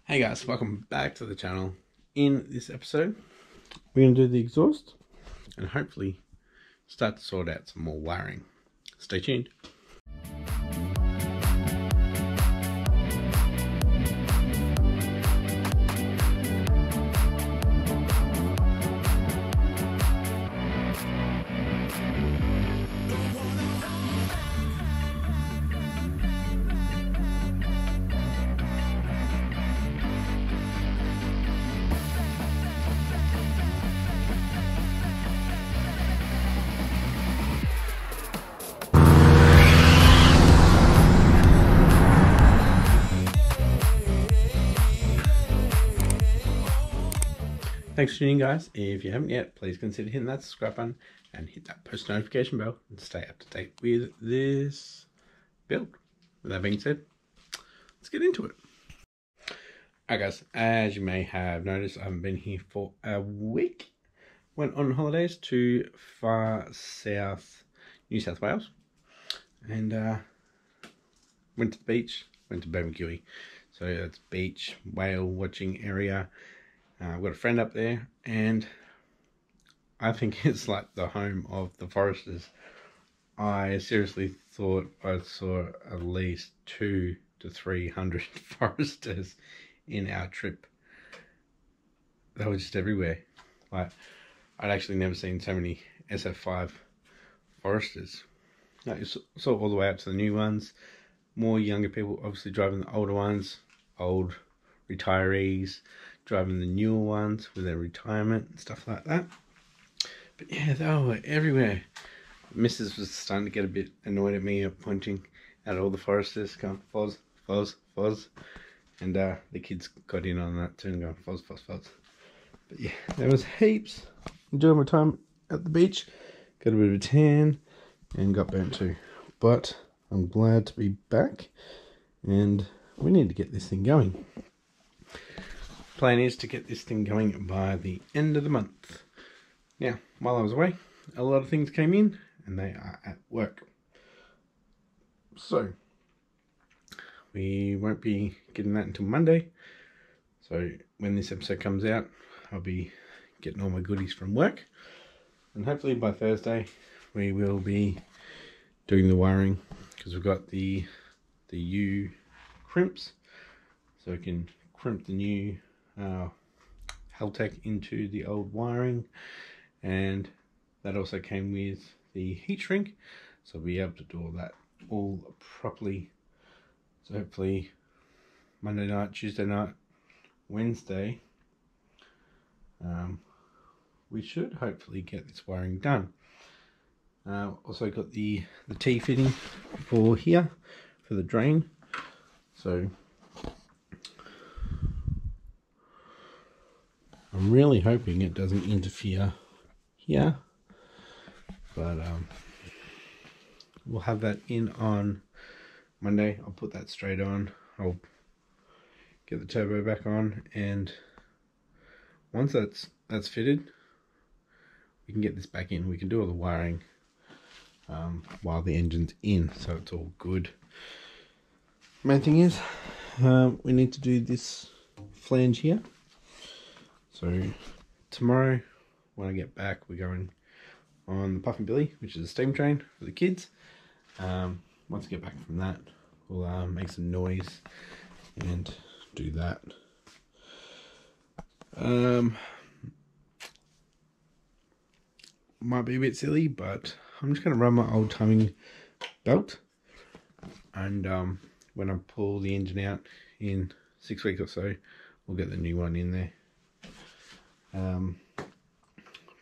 Hey guys, welcome back to the channel. In this episode, we're going to do the exhaust and hopefully start to sort out some more wiring. Stay tuned. Thanks for tuning in, guys. If you haven't yet, please consider hitting that subscribe button and hit that post notification bell and stay up to date with this build. With that being said, let's get into it. Alright guys, as you may have noticed, I haven't been here for a week. Went on holidays to far south New South Wales and went to the beach, went to Bermagui. So it's beach, whale watching area. I've got a friend up there, and I think it's like the home of the foresters. I seriously thought I saw at least 200 to 300 foresters in our trip. They were just everywhere. Like, I'd actually never seen so many SF5 foresters. Like, you saw all the way up to the new ones. More younger people obviously driving the older ones, old retirees driving the newer ones with their retirement and stuff like that. But yeah, they were everywhere. Mrs. was starting to get a bit annoyed at me pointing at all the foresters, going Foz, Foz, Foz. And the kids got in on that too and going Foz, Foz, Foz. But yeah, there was heaps. Enjoying my time at the beach. Got a bit of a tan and got burnt too. But I'm glad to be back, and we need to get this thing going. Plan is to get this thing going by the end of the month. Now, while I was away, a lot of things came in and they are at work. So, we won't be getting that until Monday. So, when this episode comes out, I'll be getting all my goodies from work. And hopefully by Thursday, we will be doing the wiring, because we've got the U crimps. So we can crimp the new Haltech into the old wiring, and that also came with the heat shrink, so we'll be able to do all that all properly. So hopefully Monday night, Tuesday night, Wednesday, we should hopefully get this wiring done. Also got the T fitting for here for the drain, so I'm really hoping it doesn't interfere here, but we'll have that in on Monday. I'll put that straight on. I'll get the turbo back on, and once that's fitted, we can get this back in. We can do all the wiring while the engine's in, so it's all good. Main thing is we need to do this flange here. So tomorrow, when I get back, we're going on the Puff and Billy, which is a steam train for the kids. Once I get back from that, we'll make some noise and do that. Might be a bit silly, but I'm just going to run my old timing belt, and when I pull the engine out in 6 weeks or so, we'll get the new one in there.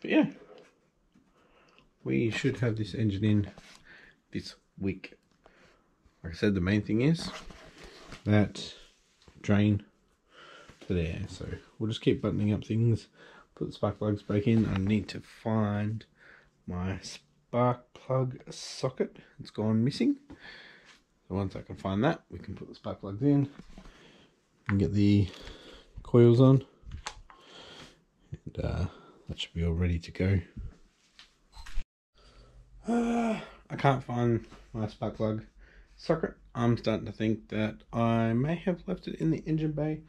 But yeah, we should have this engine in this week. Like I said, the main thing is that drain for the air, so we'll just keep buttoning up things, put the spark plugs back in. I need to find my spark plug socket. It's gone missing, so once I can find that, we can put the spark plugs in and get the coils on, and that should be all ready to go. I can't find my spark plug socket. I'm starting to think that I may have left it in the engine bay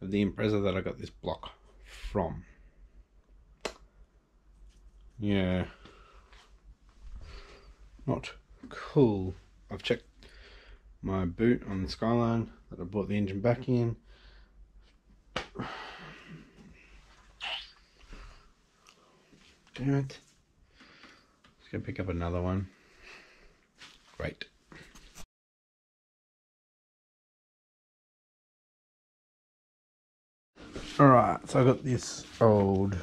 of the Impreza that I got this block from. Yeah, not cool. I've checked my boot on the Skyline that I brought the engine back in. Damn it. Let's go pick up another one. Great. Alright, so I got this old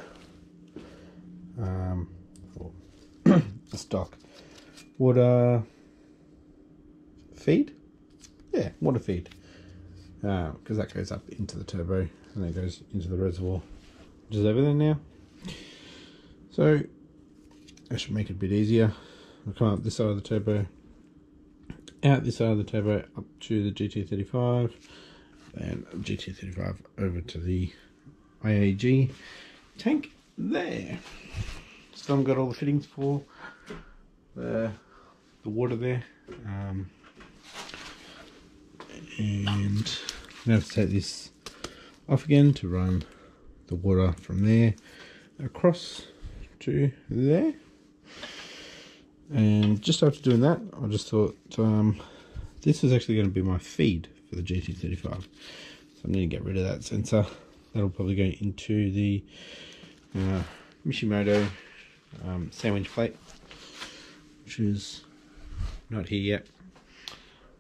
stock water feed. Yeah, water feed. Because that goes up into the turbo and then it goes into the reservoir, which is over there now. So that should make it a bit easier. I'll come up this side of the turbo, out this side of the turbo, up to the GT35, and GT35 over to the IAG tank there. Still haven't got all the fittings for the water there. And I'm gonna have to take this off again to run the water from there across to there. And just after doing that, I just thought this is actually going to be my feed for the GT35, so I need to get rid of that sensor. That'll probably go into the Mishimoto sandwich plate, which is not here yet.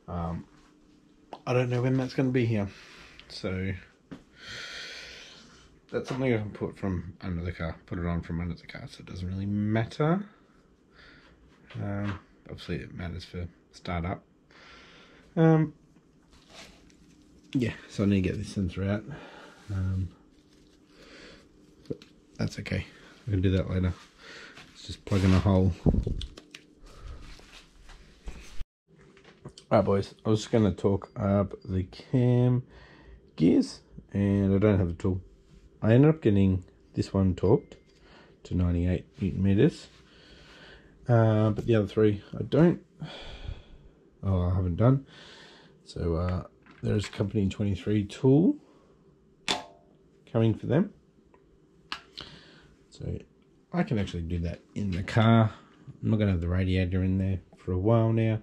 I don't know when that's going to be here, so that's something I can put from under the car, put it on from under the car, so it doesn't really matter. Obviously it matters for startup. Yeah, so I need to get this sensor out, but that's okay, I can do that later. It's just plugging a hole. Alright boys, I was just going to talk up the cam gears, and I don't have a tool. I ended up getting this one torqued to 98 Newton meters, but the other three I haven't done. So there's a company 23 tool coming for them, so I can actually do that in the car. I'm not going to have the radiator in there for a while now,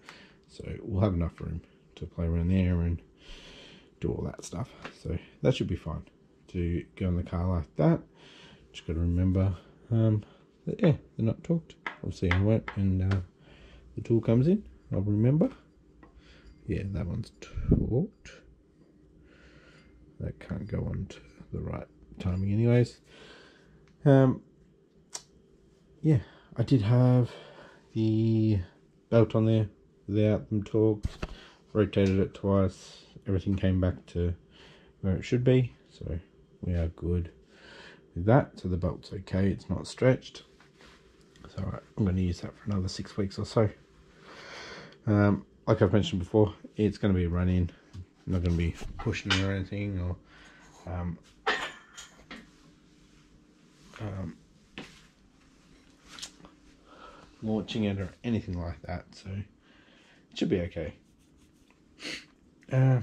so we'll have enough room to play around there and do all that stuff. So that should be fine to go in the car like that. Just got to remember that, yeah, they're not torqued. Obviously I won't, and the tool comes in, I'll remember. Yeah, that one's torqued. That can't go on to the right timing anyways. Yeah, I did have the belt on there without them torqued, rotated it twice, everything came back to where it should be, so we are good with that. So the belt's okay, it's not stretched. So I'm going to use that for another 6 weeks or so. Like I've mentioned before, it's going to be a run-in. I'm not going to be pushing it or anything, or launching it or anything like that, so it should be okay. Yeah,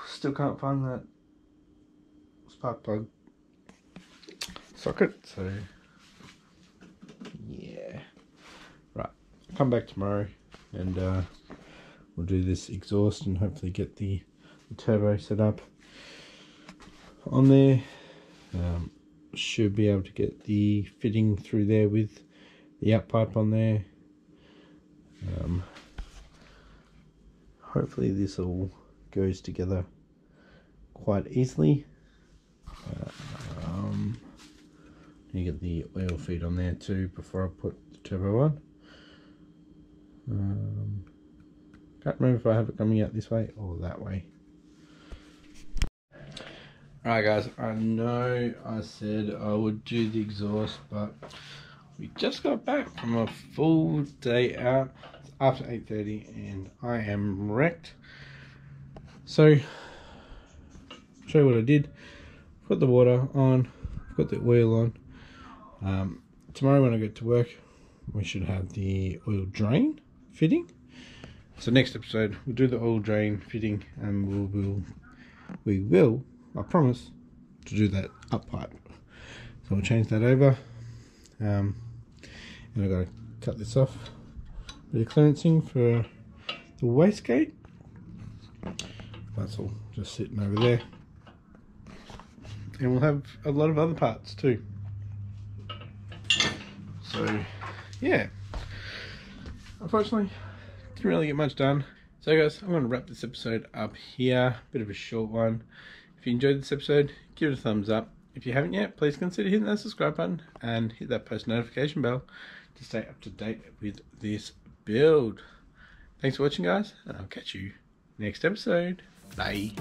still can't find that spark plug socket, so yeah. Right, come back tomorrow and we'll do this exhaust and hopefully get the turbo set up on there. Should be able to get the fitting through there with the out pipe on there. Hopefully this all goes together quite easily. You get the oil feed on there too before I put the turbo on. Can't remember if I have it coming out this way or that way. Alright guys, I know I said I would do the exhaust, but we just got back from a full day out. It's after 8:30 and I am wrecked. So, show you what I did. Put the water on, put the oil on. Tomorrow when I get to work, we should have the oil drain fitting. So next episode we'll do the oil drain fitting, and we will, I promise, to do that up pipe. So we'll change that over, and I've got to cut this off. Bit of clearancing for the wastegate. That's all just sitting over there, and we'll have a lot of other parts too. So yeah, unfortunately didn't really get much done. So guys, I'm going to wrap this episode up here. Bit of a short one. If you enjoyed this episode, give it a thumbs up. If you haven't yet, please consider hitting that subscribe button and hit that post notification bell to stay up to date with this build. Thanks for watching guys, and I'll catch you next episode. Bye.